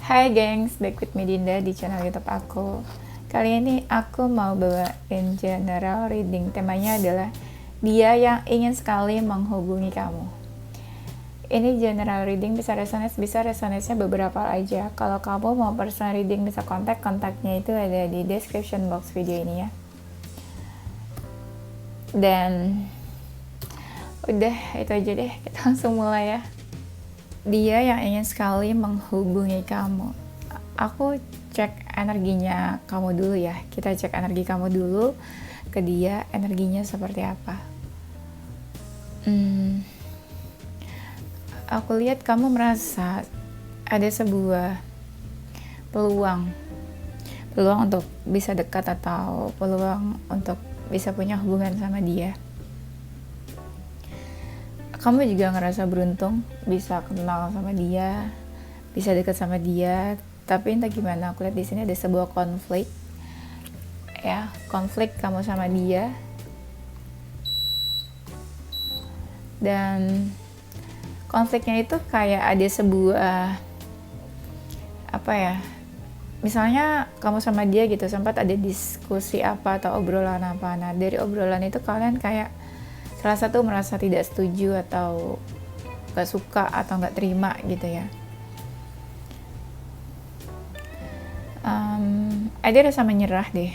Hai gengs, back with me Dinda di channel YouTube aku. Kali ini aku mau bawain general reading. Temanya adalah dia yang ingin sekali menghubungi kamu. Ini general reading, bisa resonance-nya beberapa aja. Kalau kamu mau personal reading bisa kontaknya itu ada di description box video ini ya. Dan udah itu aja deh, kita langsung mulai ya. Dia yang ingin sekali menghubungi kamu. Aku cek energinya kamu dulu ya. Kita cek energi kamu dulu ke dia, energinya seperti apa. Aku lihat kamu merasa ada sebuah peluang untuk bisa dekat atau peluang untuk bisa punya hubungan sama dia. Kamu juga ngerasa beruntung bisa kenal sama dia, bisa dekat sama dia, tapi entah gimana aku lihat di sini ada sebuah konflik ya, konflik kamu sama dia. Dan konfliknya itu kayak ada sebuah apa ya, misalnya kamu sama dia gitu sempat ada diskusi apa atau obrolan apa. Nah dari obrolan itu kalian kayak salah satu merasa tidak setuju atau gak suka atau gak terima gitu ya. Ada rasa menyerah deh.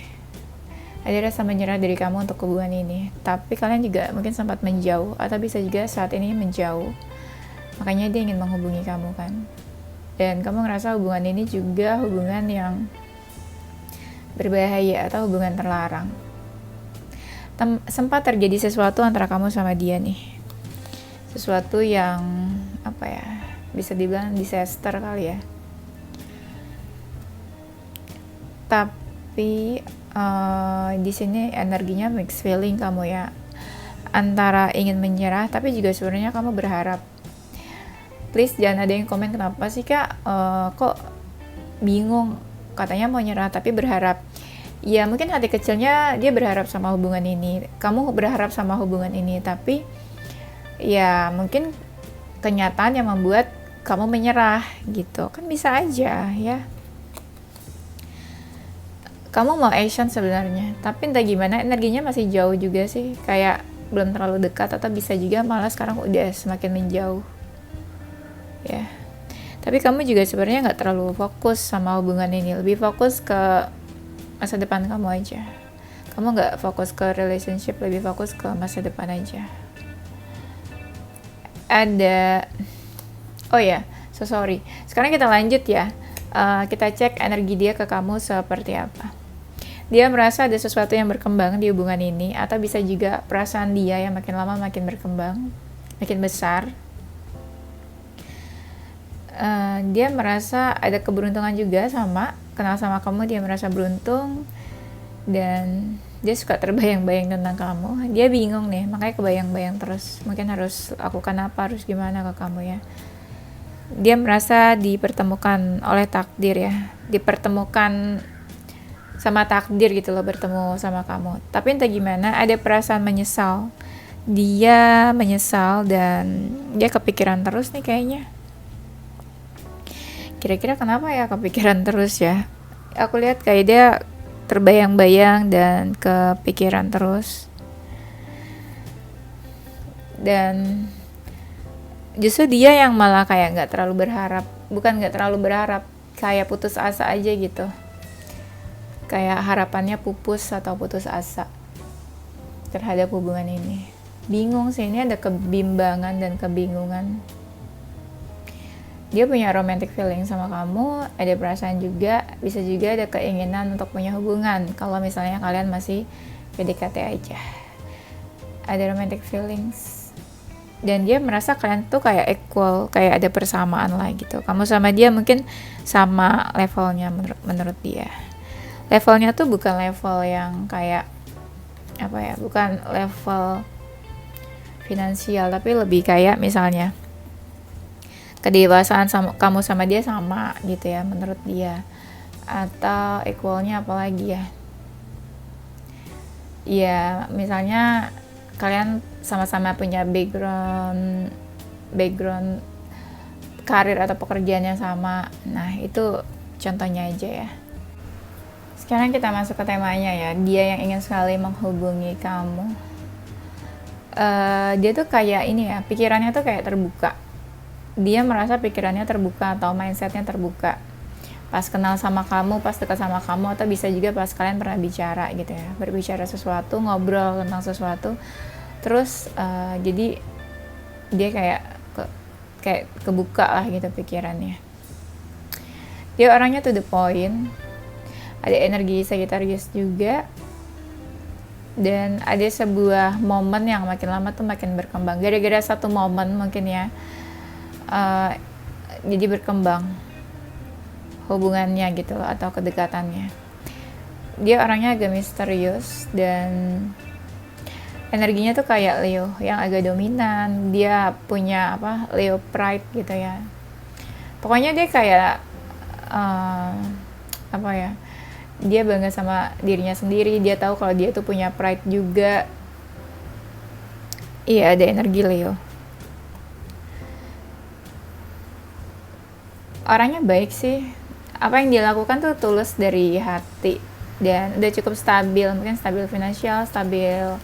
Ada rasa menyerah dari kamu untuk hubungan ini. Tapi kalian juga mungkin sempat menjauh atau bisa juga saat ini menjauh. Makanya dia ingin menghubungi kamu kan. Dan kamu ngerasa hubungan ini juga hubungan yang berbahaya atau hubungan terlarang. Sempat terjadi sesuatu antara kamu sama dia nih, sesuatu yang apa ya, bisa dibilang disaster kali ya. Tapi di sini energinya mixed feeling kamu ya, antara ingin menyerah tapi juga sebenarnya kamu berharap. Please jangan ada yang komen kenapa sih kak kok bingung, katanya mau nyerah tapi berharap. Ya mungkin hati kecilnya dia berharap sama hubungan ini, kamu berharap sama hubungan ini, tapi ya mungkin kenyataan yang membuat kamu menyerah gitu kan, bisa aja ya. Kamu mau action sebenarnya, tapi entah gimana energinya masih jauh juga sih, kayak belum terlalu dekat atau bisa juga malah sekarang udah semakin menjauh ya. Tapi kamu juga sebenarnya nggak terlalu fokus sama hubungan ini, lebih fokus ke masa depan kamu aja. Kamu nggak fokus ke relationship, lebih fokus ke masa depan aja. Ada, oh ya, sorry. Sekarang kita lanjut ya. Kita cek energi dia ke kamu seperti apa. Dia merasa ada sesuatu yang berkembang di hubungan ini, atau bisa juga perasaan dia yang makin lama makin berkembang, makin besar. Dia merasa ada keberuntungan juga sama kenal sama kamu. Dia merasa beruntung dan dia suka terbayang-bayang tentang kamu. Dia bingung nih, makanya kebayang-bayang terus, mungkin harus lakukan apa, harus gimana ke kamu ya. Dia merasa dipertemukan oleh takdir ya, dipertemukan sama takdir gitu loh, bertemu sama kamu. Tapi entah gimana ada perasaan menyesal. Dia menyesal dan dia kepikiran terus nih kayaknya. Kira-kira kenapa ya kepikiran terus ya? Aku lihat kayak dia terbayang-bayang dan kepikiran terus. Dan justru dia yang malah kayak gak terlalu berharap. Bukan gak terlalu berharap, kayak putus asa aja gitu. Kayak harapannya pupus atau putus asa terhadap hubungan ini. Bingung sih, ini ada kebimbangan dan kebingungan. Dia punya romantic feeling sama kamu, ada perasaan juga, bisa juga ada keinginan untuk punya hubungan kalau misalnya kalian masih PDKT aja. Ada romantic feelings dan dia merasa kalian tuh kayak equal, kayak ada persamaan lah gitu. Kamu sama dia mungkin sama levelnya menurut dia. Levelnya tuh bukan level yang kayak apa ya, bukan level finansial, tapi lebih kayak misalnya kedewasaan kamu sama dia sama gitu ya menurut dia, atau equalnya apalagi ya. Ya misalnya kalian sama-sama punya background karir atau pekerjaan yang sama. Nah, itu contohnya aja ya. Sekarang kita masuk ke temanya ya. Dia yang ingin sekali menghubungi kamu. Dia tuh kayak ini ya, pikirannya tuh kayak terbuka. Dia merasa pikirannya terbuka atau mindsetnya terbuka. Pas kenal sama kamu, pas dekat sama kamu, atau bisa juga pas kalian pernah bicara gitu ya. Berbicara sesuatu, ngobrol tentang sesuatu. Terus jadi dia kayak kebuka lah gitu pikirannya. Dia orangnya to the point. Ada energi Sagittarius juga, dan ada sebuah momen yang makin lama tuh makin berkembang gara-gara satu momen mungkin ya, jadi berkembang hubungannya gitu loh, atau kedekatannya. Dia orangnya agak misterius dan energinya tuh kayak Leo yang agak dominan. Dia punya Leo pride gitu ya. Pokoknya dia kayak dia bangga sama dirinya sendiri. Dia tahu kalau dia tuh punya pride juga. Iya, ada energi Leo. Orangnya baik sih. Apa yang dia lakukan tuh tulus dari hati, dan udah cukup stabil, mungkin stabil finansial, stabil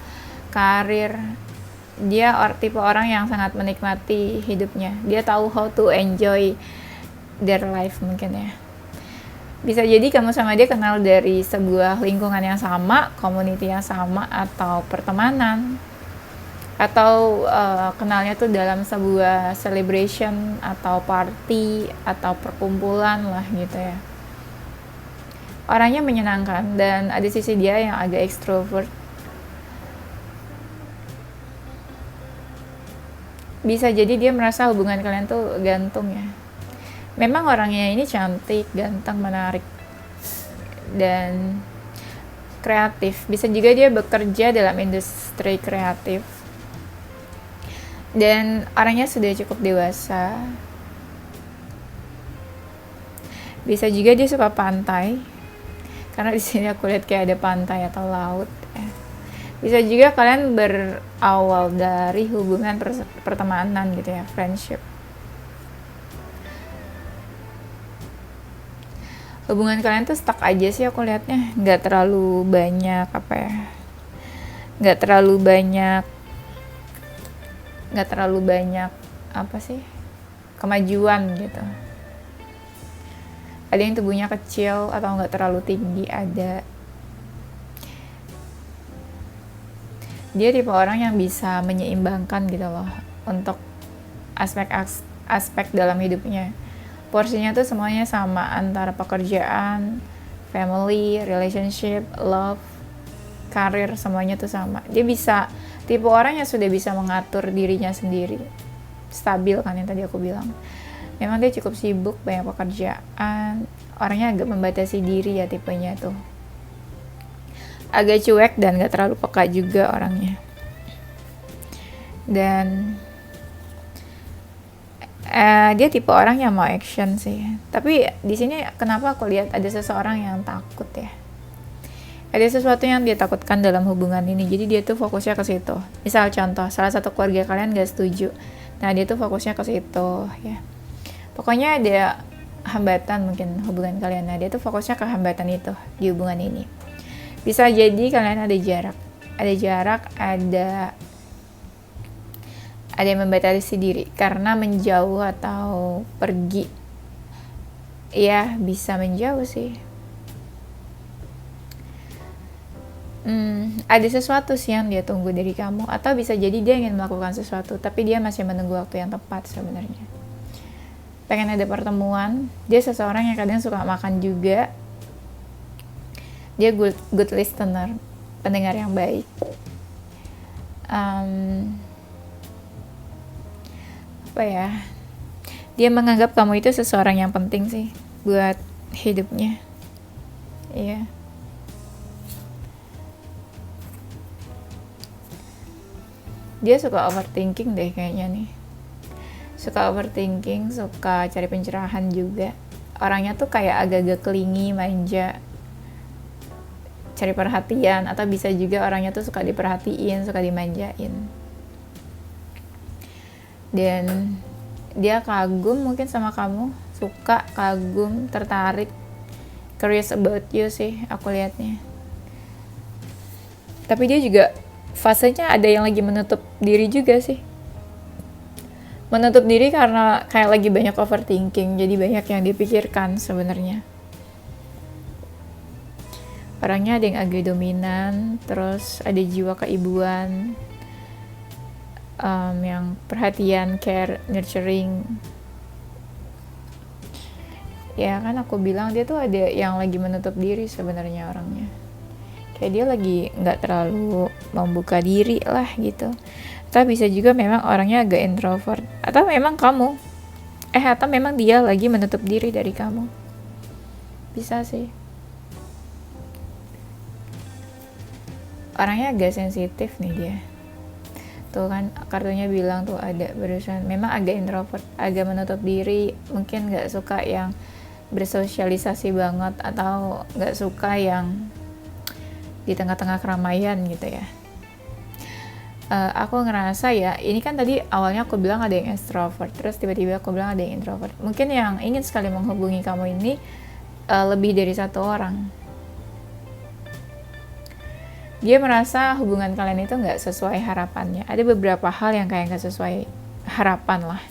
karir. Dia tipe orang yang sangat menikmati hidupnya. Dia tahu how to enjoy their life mungkin ya. Bisa jadi kamu sama dia kenal dari sebuah lingkungan yang sama, community yang sama, atau pertemanan, atau kenalnya tuh dalam sebuah celebration atau party atau perkumpulan lah gitu ya. Orangnya menyenangkan, dan ada sisi dia yang agak extrovert. Bisa jadi dia merasa hubungan kalian tuh gantung ya. Memang orangnya ini cantik, ganteng, menarik, dan kreatif. Bisa juga dia bekerja dalam industri kreatif. Dan orangnya sudah cukup dewasa. Bisa juga dia suka pantai, karena di sini aku lihat kayak ada pantai atau laut ya. Bisa juga kalian berawal dari hubungan pertemanan gitu ya, friendship. Hubungan kalian tuh stuck aja sih aku lihatnya, nggak terlalu banyak kemajuan gitu. Ada yang tubuhnya kecil atau nggak terlalu tinggi, ada. Dia tipe orang yang bisa menyeimbangkan gitu loh untuk aspek dalam hidupnya. Porsinya tuh semuanya sama, antara pekerjaan, family, relationship, love, karir, semuanya tuh sama. Dia bisa, tipe orang yang sudah bisa mengatur dirinya sendiri. Stabil kan yang tadi aku bilang. Memang dia cukup sibuk, banyak pekerjaan. Orangnya agak membatasi diri ya tipenya tuh. Agak cuek dan gak terlalu peka juga orangnya. Dan dia tipe orang yang mau action sih. Tapi di sini kenapa aku lihat ada seseorang yang takut ya? Ada sesuatu yang dia takutkan dalam hubungan ini. Jadi dia tuh fokusnya ke situ. Misal contoh, salah satu keluarga kalian gak setuju. Nah, dia tuh fokusnya ke situ ya. Pokoknya ada hambatan mungkin hubungan kalian. Nah, dia tuh fokusnya ke hambatan itu di hubungan ini. Bisa jadi kalian ada jarak. Ada yang membatasi diri karena menjauh atau pergi. Ya, bisa menjauh sih. Ada sesuatu sih yang dia tunggu dari kamu, atau bisa jadi dia ingin melakukan sesuatu tapi dia masih menunggu waktu yang tepat sebenarnya. Pengen ada pertemuan. Dia seseorang yang kadang suka makan juga. Dia good listener, pendengar yang baik. Dia menganggap kamu itu seseorang yang penting sih buat hidupnya. Iya. Dia suka overthinking deh kayaknya nih. Suka overthinking, suka cari pencerahan juga. Orangnya tuh kayak agak-agak clingy, manja, cari perhatian, atau bisa juga orangnya tuh suka diperhatiin, suka dimanjain. Dan dia kagum mungkin sama kamu, suka, kagum, tertarik, curious about you sih aku lihatnya. Tapi dia juga fasenya ada yang lagi menutup diri juga sih. Menutup diri karena kayak lagi banyak overthinking, jadi banyak yang dipikirkan sebenarnya. Orangnya ada yang agak dominan, terus ada jiwa keibuan, yang perhatian, care, nurturing. Ya kan aku bilang dia tuh ada yang lagi menutup diri sebenarnya orangnya. Kayak dia lagi nggak terlalu membuka diri lah gitu. Atau bisa juga memang orangnya agak introvert. Atau memang kamu. Atau memang dia lagi menutup diri dari kamu. Bisa sih. Orangnya agak sensitif nih dia. Tuh kan kartunya bilang tuh ada barusan memang agak introvert, agak menutup diri, mungkin nggak suka yang bersosialisasi banget atau nggak suka yang di tengah-tengah keramaian gitu ya. Aku ngerasa ya ini kan tadi awalnya aku bilang ada yang extrovert, terus tiba-tiba aku bilang ada yang introvert. Mungkin yang ingin sekali menghubungi kamu ini lebih dari satu orang. Dia merasa hubungan kalian itu nggak sesuai harapannya. Ada beberapa hal yang kayak nggak sesuai harapan lah.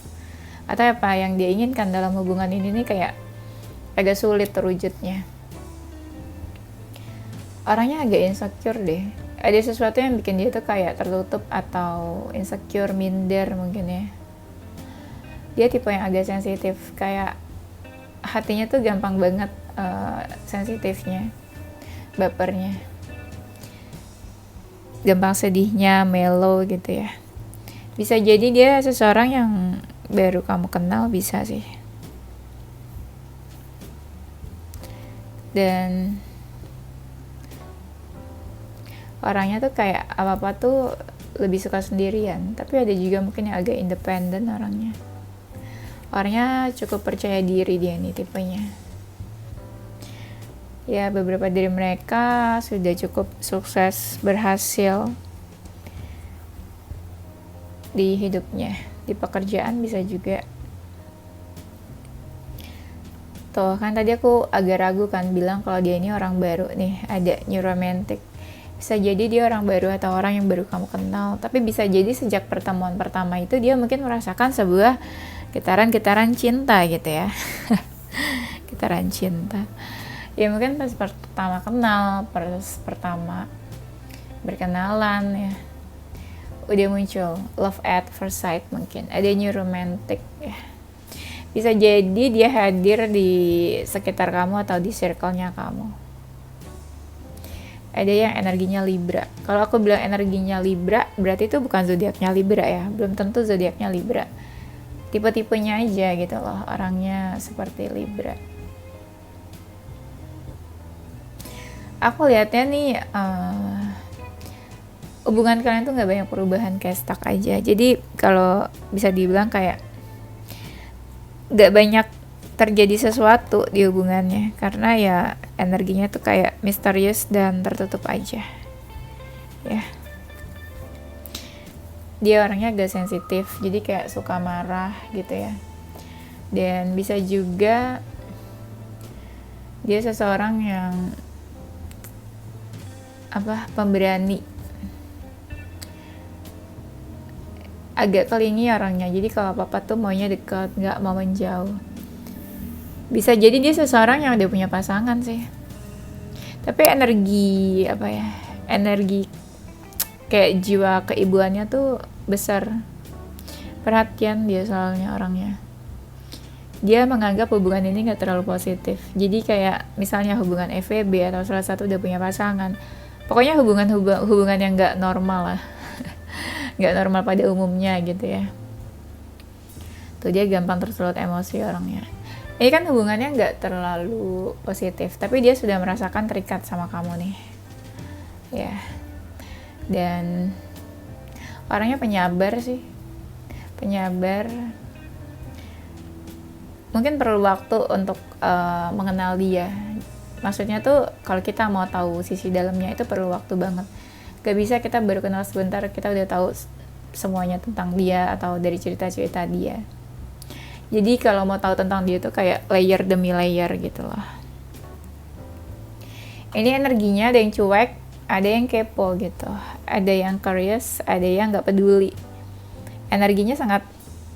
Atau apa yang dia inginkan dalam hubungan ini nih kayak agak sulit terwujudnya. Orangnya agak insecure deh. Ada sesuatu yang bikin dia tuh kayak tertutup atau insecure, minder mungkin ya. Dia tipe yang agak sensitif. Kayak hatinya tuh gampang banget sensitifnya, bapernya. Gampang sedihnya, mellow gitu ya. Bisa jadi dia seseorang yang baru kamu kenal, bisa sih. Dan orangnya tuh kayak apa-apa tuh lebih suka sendirian. Tapi ada juga mungkin yang agak independen orangnya. Orangnya cukup percaya diri dia nih tipenya. Ya beberapa dari mereka sudah cukup sukses, berhasil di hidupnya, di pekerjaan bisa juga. Tuh kan tadi aku agak ragu kan bilang kalau dia ini orang baru nih, ada new romantic. Bisa jadi dia orang baru atau orang yang baru kamu kenal, tapi bisa jadi sejak pertemuan pertama itu dia mungkin merasakan sebuah getaran-getaran cinta gitu ya. Getaran cinta. Ya mungkin pas pertama kenal, pertama berkenalan ya, udah muncul love at first sight, mungkin ada new romantic ya. Bisa jadi dia hadir di sekitar kamu atau di circle-nya kamu. Ada yang energinya Libra. Kalau aku bilang energinya Libra, berarti itu bukan zodiaknya Libra ya, belum tentu zodiaknya Libra. Tipe-tipenya aja gitu loh, orangnya seperti Libra. Aku lihatnya nih hubungan kalian tuh nggak banyak perubahan, kayak stuck aja. Jadi kalau bisa dibilang kayak nggak banyak terjadi sesuatu di hubungannya karena ya energinya tuh kayak misterius dan tertutup aja ya. Dia orangnya agak sensitif, jadi kayak suka marah gitu ya. Dan bisa juga dia seseorang yang pemberani, agak kelingi orangnya. Jadi kalau apa-apa tuh maunya dekat, nggak mau menjauh. Bisa jadi dia seseorang yang udah punya pasangan sih. Tapi energi energi kayak jiwa keibuannya tuh besar. Perhatian dia soalnya orangnya. Dia menganggap hubungan ini nggak terlalu positif. Jadi kayak misalnya hubungan FWB atau salah satu udah punya pasangan, pokoknya hubungan yang nggak normal lah. Nggak normal pada umumnya gitu ya. Tuh dia gampang tersulut emosi orangnya. Ini kan hubungannya nggak terlalu positif, tapi dia sudah merasakan terikat sama kamu nih ya. Dan orangnya penyabar sih, penyabar. Mungkin perlu waktu untuk mengenal dia. Maksudnya tuh kalau kita mau tahu sisi dalamnya itu perlu waktu banget. Gak bisa kita baru kenal sebentar kita udah tahu semuanya tentang dia atau dari cerita-cerita dia. Jadi kalau mau tahu tentang dia tuh kayak layer demi layer gitu loh. Ini energinya ada yang cuek, ada yang kepo gitu, ada yang curious, ada yang nggak peduli. Energinya sangat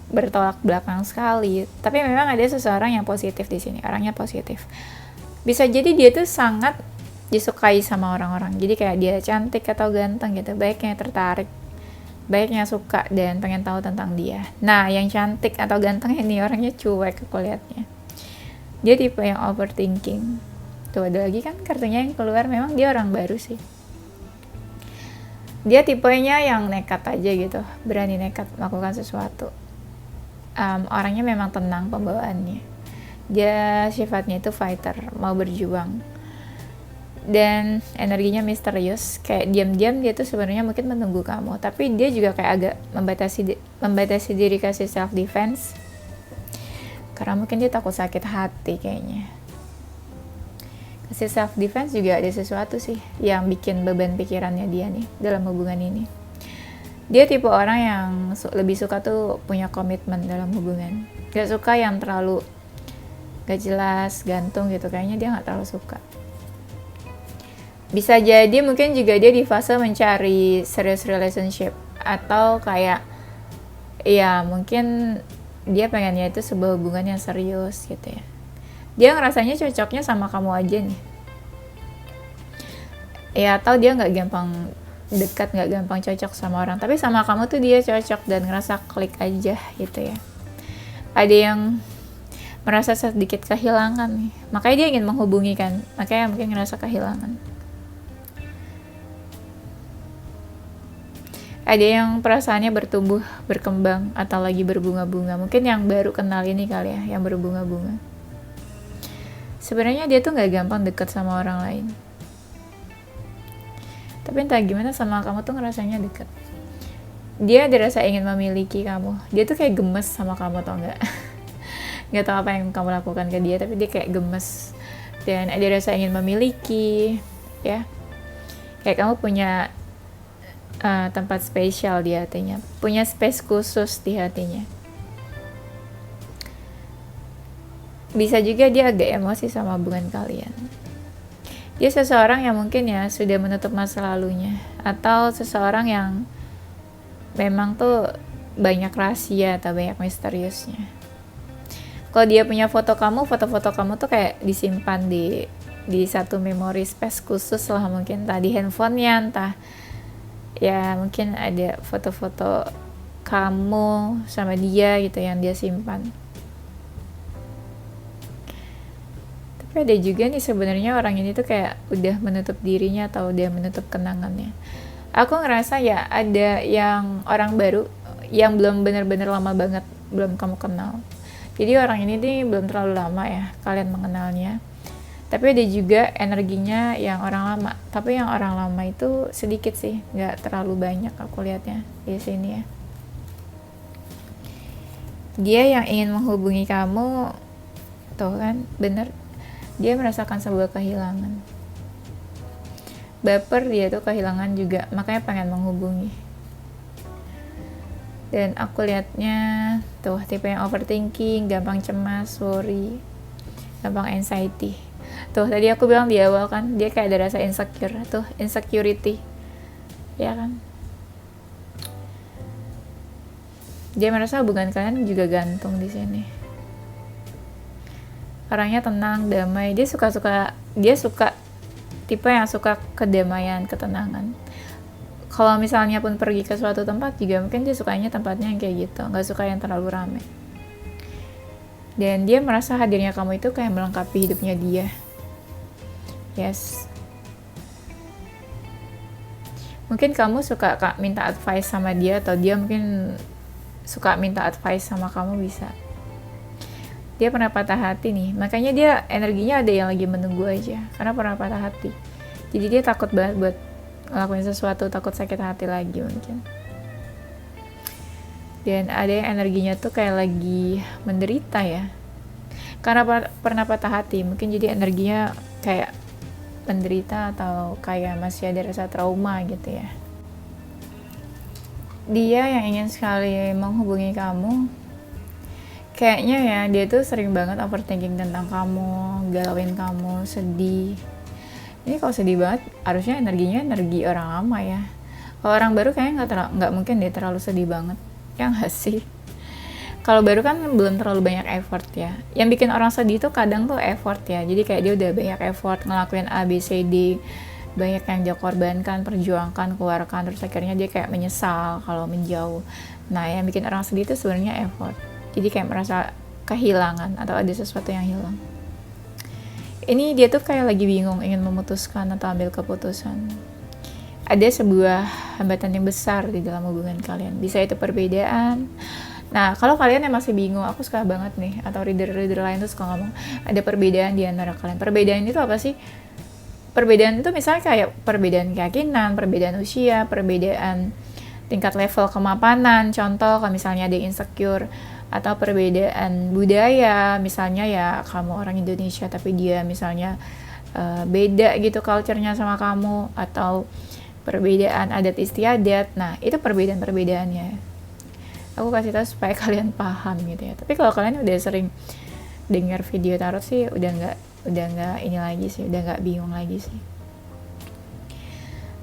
bertolak belakang sekali. Tapi memang ada seseorang yang positif di sini, orangnya positif. Bisa jadi dia tuh sangat disukai sama orang-orang. Jadi kayak dia cantik atau ganteng gitu, baiknya tertarik, baiknya suka dan pengen tahu tentang dia. Nah, yang cantik atau ganteng ini orangnya cuek aku liatnya. Dia tipe yang overthinking. Tuh ada lagi kan kartunya yang keluar, memang dia orang baru sih. Dia tipenya yang nekat aja gitu, berani nekat melakukan sesuatu. Orangnya memang tenang pembawaannya. Dia sifatnya itu fighter, mau berjuang. Dan energinya misterius, kayak diam-diam dia tuh sebenarnya mungkin menunggu kamu, tapi dia juga kayak agak membatasi diri, kasih self defense. Karena mungkin dia takut sakit hati kayaknya. Kasih self defense juga ada sesuatu sih yang bikin beban pikirannya dia nih dalam hubungan ini. Dia tipe orang yang lebih suka tuh punya komitmen dalam hubungan. Gak suka yang terlalu gak jelas, gantung gitu, kayaknya dia gak terlalu suka. Bisa jadi mungkin juga dia di fase mencari serious relationship, atau kayak ya mungkin dia pengennya itu sebuah hubungan yang serius gitu ya. Dia ngerasanya cocoknya sama kamu aja nih. Ya, atau dia nggak gampang dekat, nggak gampang cocok sama orang. Tapi sama kamu tuh dia cocok dan ngerasa klik aja gitu ya. Ada yang merasa sedikit kehilangan nih. Makanya dia ingin menghubungi kan. Makanya mungkin ngerasa kehilangan. Ada yang perasaannya bertumbuh, berkembang, atau lagi berbunga-bunga. Mungkin yang baru kenal ini kali ya, yang berbunga-bunga. Sebenarnya dia tuh nggak gampang deket sama orang lain. Tapi entah gimana sama kamu tuh ngerasanya deket. Dia ada rasa ingin memiliki kamu. Dia tuh kayak gemes sama kamu, tau nggak? Nggak tahu apa yang kamu lakukan ke dia, tapi dia kayak gemes. Dan ada rasa ingin memiliki, ya. Kayak kamu punya tempat spesial di hatinya, punya space khusus di hatinya. Bisa juga dia agak emosi sama hubungan kalian. Dia seseorang yang mungkin ya sudah menutup masa lalunya, atau seseorang yang memang tuh banyak rahasia atau banyak misteriusnya. Kalau dia punya foto-foto kamu tuh kayak disimpan di satu memori space khusus lah, mungkin entah di handphonenya, entah ya mungkin ada foto-foto kamu sama dia gitu yang dia simpan. Tapi ada juga nih sebenarnya orang ini tuh kayak udah menutup dirinya atau udah menutup kenangannya. Aku ngerasa ya ada yang orang baru yang belum benar-benar lama banget belum kamu kenal. Jadi orang ini nih belum terlalu lama ya kalian mengenalnya. Tapi ada juga energinya yang orang lama. Tapi yang orang lama itu sedikit sih, nggak terlalu banyak aku lihatnya di sini ya. Dia yang ingin menghubungi kamu, tuh kan, bener. Dia merasakan sebuah kehilangan. Baper dia tuh kehilangan juga, makanya pengen menghubungi. Dan aku lihatnya tuh tipe yang overthinking, gampang cemas, worry, gampang anxiety. Tuh tadi aku bilang di awal kan dia kayak ada rasa insecure, tuh insecurity ya kan. Dia merasa hubungan kalian juga gantung di sini. Orangnya tenang, damai. Dia suka tipe yang suka kedamaian, ketenangan. Kalau misalnya pun pergi ke suatu tempat juga mungkin dia sukanya tempatnya yang kayak gitu, nggak suka yang terlalu ramai. Dan dia merasa hadirnya kamu itu kayak melengkapi hidupnya dia. Yes. Mungkin kamu suka minta advice sama dia, atau dia mungkin suka minta advice sama kamu, bisa. Dia pernah patah hati nih, makanya dia energinya ada yang lagi menunggu aja, karena pernah patah hati. Jadi dia takut banget buat ngelakuin sesuatu, takut sakit hati lagi mungkin. Dan ada yang energinya tuh kayak lagi menderita ya, karena pernah patah hati, mungkin jadi energinya kayak menderita atau kayak masih ada rasa trauma gitu ya. Dia yang ingin sekali menghubungi kamu, kayaknya ya dia tuh sering banget overthinking tentang kamu, galauin kamu, sedih. Ini kalau sedih banget, harusnya energinya energi orang lama ya. Kalau orang baru kayaknya nggak mungkin dia terlalu sedih banget, ya nggak sih? Kalau baru kan belum terlalu banyak effort ya. Yang bikin orang sedih tuh kadang tuh effort ya. Jadi kayak dia udah banyak effort ngelakuin A, B, C, D, banyak yang dia korbankan, perjuangkan, keluarkan, terus akhirnya dia kayak menyesal kalau menjauh. Nah, yang bikin orang sedih itu sebenarnya effort. Jadi kayak merasa kehilangan atau ada sesuatu yang hilang. Ini dia tuh kayak lagi bingung ingin memutuskan atau ambil keputusan. Ada sebuah hambatan yang besar di dalam hubungan kalian. Bisa itu perbedaan. Nah, kalau kalian yang masih bingung, aku suka banget nih, atau reader-reader lain tuh suka ngomong, ada perbedaan di antara kalian. Perbedaan itu apa sih? Perbedaan itu misalnya kayak perbedaan keyakinan, perbedaan usia, perbedaan tingkat level kemapanan. Contoh, kalau misalnya ada insecure, atau perbedaan budaya, misalnya ya kamu orang Indonesia, tapi dia misalnya beda gitu culture-nya sama kamu, atau perbedaan adat istiadat. Nah, itu perbedaan-perbedaannya. Aku kasih tahu supaya kalian paham gitu ya. Tapi kalau kalian udah sering dengar video tarot sih udah nggak ini lagi sih, udah nggak bingung lagi sih.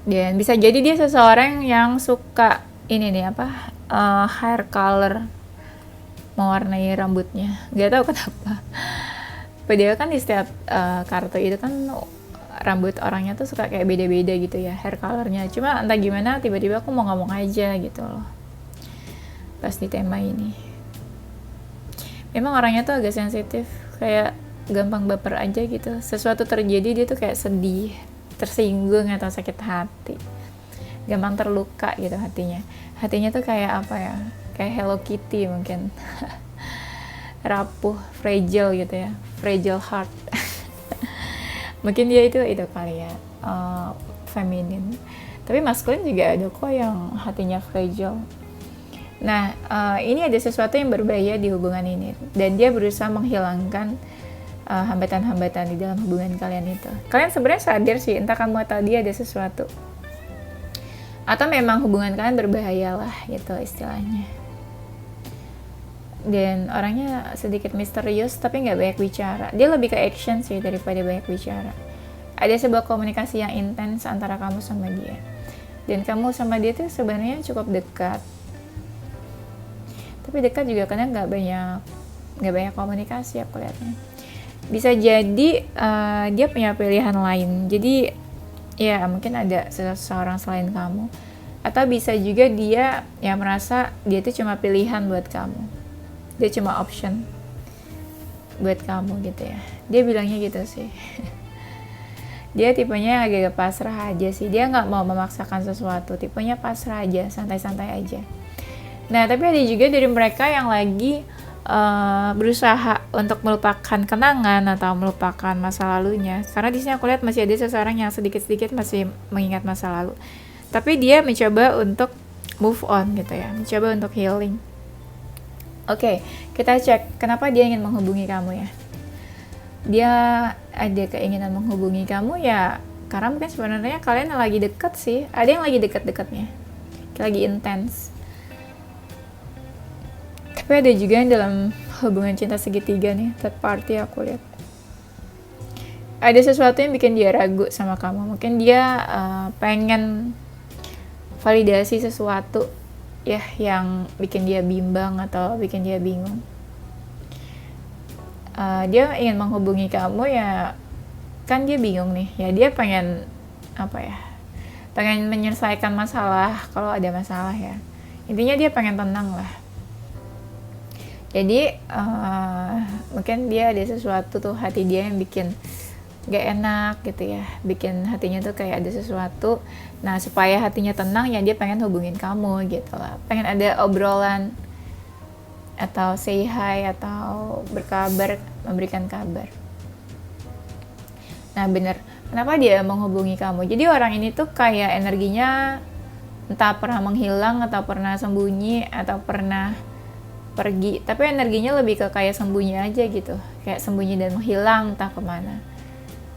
Dan bisa jadi dia seseorang yang suka ini nih apa hair color, mewarnai rambutnya. Gak tahu kenapa. Padahal kan di setiap kartu itu kan rambut orangnya tuh suka kayak beda-beda gitu ya hair colornya. Cuma entah gimana tiba-tiba aku mau ngomong aja gitu loh pas di tema ini. Memang orangnya tuh agak sensitif, kayak gampang baper aja gitu. Sesuatu terjadi dia tuh kayak sedih, tersinggung atau sakit hati, gampang terluka gitu hatinya. Hatinya tuh kayak apa ya, kayak Hello Kitty mungkin. Rapuh, fragile gitu ya, fragile heart. Mungkin dia itu kali ya, feminin. Tapi maskulin juga ada kok yang hatinya fragile. Nah, ini ada sesuatu yang berbahaya di hubungan ini, dan dia berusaha menghilangkan hambatan-hambatan di dalam hubungan kalian itu. Kalian sebenarnya sadar sih, entah kamu atau dia ada sesuatu, atau memang hubungan kalian berbahaya lah gitu istilahnya. Dan orangnya sedikit misterius tapi nggak banyak bicara. Dia lebih ke action sih daripada banyak bicara. Ada sebuah komunikasi yang intens antara kamu sama dia, dan kamu sama dia tuh sebenarnya cukup dekat. Tapi dekat juga kadang nggak banyak komunikasi aku lihatnya. Bisa jadi dia punya pilihan lain. Jadi ya mungkin ada seseorang selain kamu. Atau bisa juga dia yang merasa dia itu cuma pilihan buat kamu. Dia cuma option buat kamu gitu ya. Dia bilangnya gitu sih. Dia tipenya agak pasrah aja sih. Dia nggak mau memaksakan sesuatu. Tipenya pasrah aja, santai-santai aja. Nah, tapi ada juga dari mereka yang lagi berusaha untuk melupakan kenangan atau melupakan masa lalunya. Karena di sini aku lihat masih ada seseorang yang sedikit-sedikit masih mengingat masa lalu. Tapi dia mencoba untuk move on gitu ya, mencoba untuk healing. Oke, kita cek kenapa dia ingin menghubungi kamu ya. Dia ada keinginan menghubungi kamu ya karena mungkin sebenarnya kalian lagi deket sih. Ada yang lagi deket-deketnya, lagi intens. Tapi ada juga yang dalam hubungan cinta segitiga nih, third party aku lihat. Ada sesuatu yang bikin dia ragu sama kamu. Mungkin dia pengen validasi sesuatu ya yang bikin dia bimbang atau bikin dia bingung. Dia ingin menghubungi kamu ya, kan dia bingung nih. Ya dia pengen apa ya? Pengen menyelesaikan masalah kalau ada masalah ya. Intinya dia pengen tenang lah. Jadi mungkin dia ada sesuatu tuh hati dia yang bikin gak enak gitu ya, bikin hatinya tuh kayak ada sesuatu. Nah supaya hatinya tenang ya dia pengen hubungin kamu gitu lah, pengen ada obrolan atau say hi atau berkabar, memberikan kabar. Nah bener, kenapa dia menghubungi kamu? Jadi orang ini tuh kayak energinya entah pernah menghilang atau pernah sembunyi atau pernah pergi, tapi energinya lebih ke kayak sembunyi aja gitu, kayak sembunyi dan menghilang entah kemana.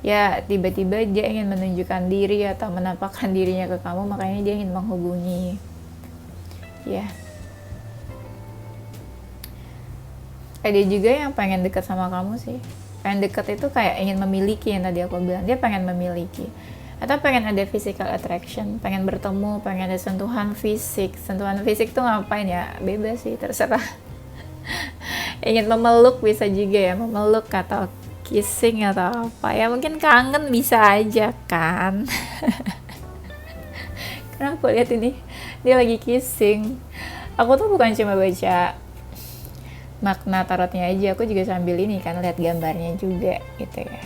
Ya tiba-tiba dia ingin menunjukkan diri atau menampakkan dirinya ke kamu, makanya dia ingin menghubungi. Ya. Ada juga yang pengen deket sama kamu sih. Pengen deket itu kayak ingin memiliki, yang tadi aku bilang, dia pengen memiliki. Atau pengen ada physical attraction, pengen bertemu, pengen ada sentuhan fisik. Sentuhan fisik tuh ngapain ya? Bebas sih, terserah. Ingin memeluk bisa juga ya, memeluk atau kissing atau apa ya, mungkin kangen bisa aja kan. Karena aku lihat ini dia lagi kissing, aku tuh bukan cuma baca makna tarotnya aja, aku juga sambil ini kan lihat gambarnya juga gitu ya.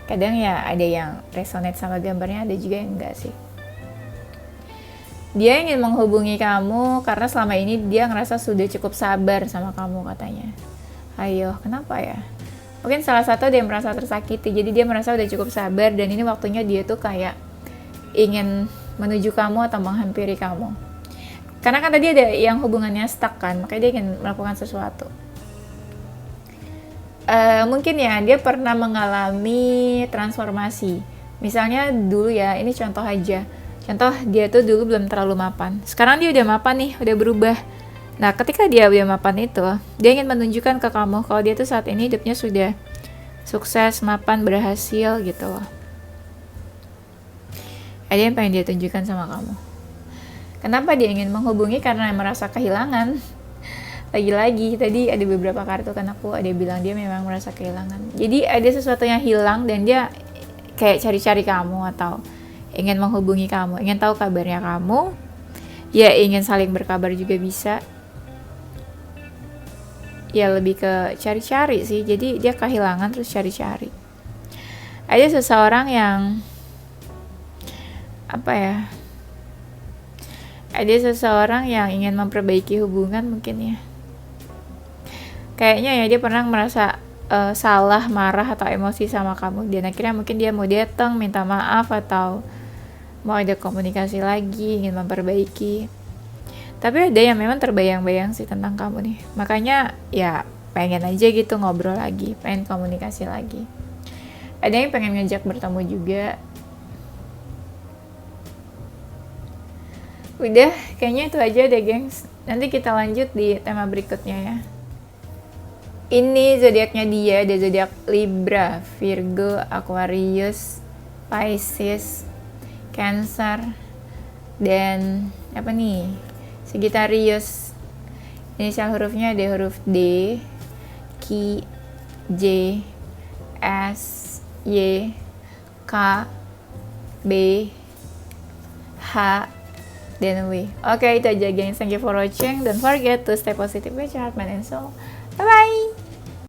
Kadang ya ada yang resonate sama gambarnya, ada juga yang enggak sih. Dia ingin menghubungi kamu karena selama ini dia ngerasa sudah cukup sabar sama kamu katanya. Ayo, kenapa ya? Mungkin salah satu dia merasa tersakiti, jadi dia merasa udah cukup sabar dan ini waktunya dia tuh kayak ingin menuju kamu atau menghampiri kamu. Karena kan tadi ada yang hubungannya stuck kan, makanya dia ingin melakukan sesuatu. Mungkin ya dia pernah mengalami transformasi. Misalnya dulu ya, ini contoh aja. Contoh dia tuh dulu belum terlalu mapan. Sekarang dia udah mapan nih, udah berubah. Nah, ketika dia udah mapan itu, dia ingin menunjukkan ke kamu kalau dia tuh saat ini hidupnya sudah sukses, mapan, berhasil gitu loh. Ada yang pengen dia tunjukkan sama kamu. Kenapa dia ingin menghubungi? Karena merasa kehilangan. Lagi-lagi tadi ada beberapa kartu kan aku ada bilang dia memang merasa kehilangan. Jadi ada sesuatu yang hilang dan dia kayak cari-cari kamu atau ingin menghubungi kamu, ingin tahu kabarnya kamu. Ya ingin saling berkabar juga bisa. Ya lebih ke cari-cari sih. Jadi dia kehilangan terus cari-cari. Ada seseorang yang apa ya? Ada seseorang yang ingin memperbaiki hubungan mungkin ya. Kayaknya ya dia pernah merasa salah, marah atau emosi sama kamu dan akhirnya mungkin dia mau datang minta maaf atau mau ada komunikasi lagi, ingin memperbaiki. Tapi ada yang memang terbayang-bayang sih tentang kamu nih, makanya ya pengen aja gitu ngobrol lagi, pengen komunikasi lagi. Ada yang pengen ngajak bertemu juga. Udah, kayaknya itu aja deh gengs. Nanti kita lanjut di tema berikutnya ya. Ini zodiaknya dia, ada zodiak Libra, Virgo, Aquarius, Pisces, Cancer, dan apa nih? Sagittarius. Inisial hurufnya ada huruf D, Q, J, S, Y, K, B, H, dan W. Oke, itu aja gengs. Thank you for watching. Don't forget to stay positive with your heart, mind, and soul.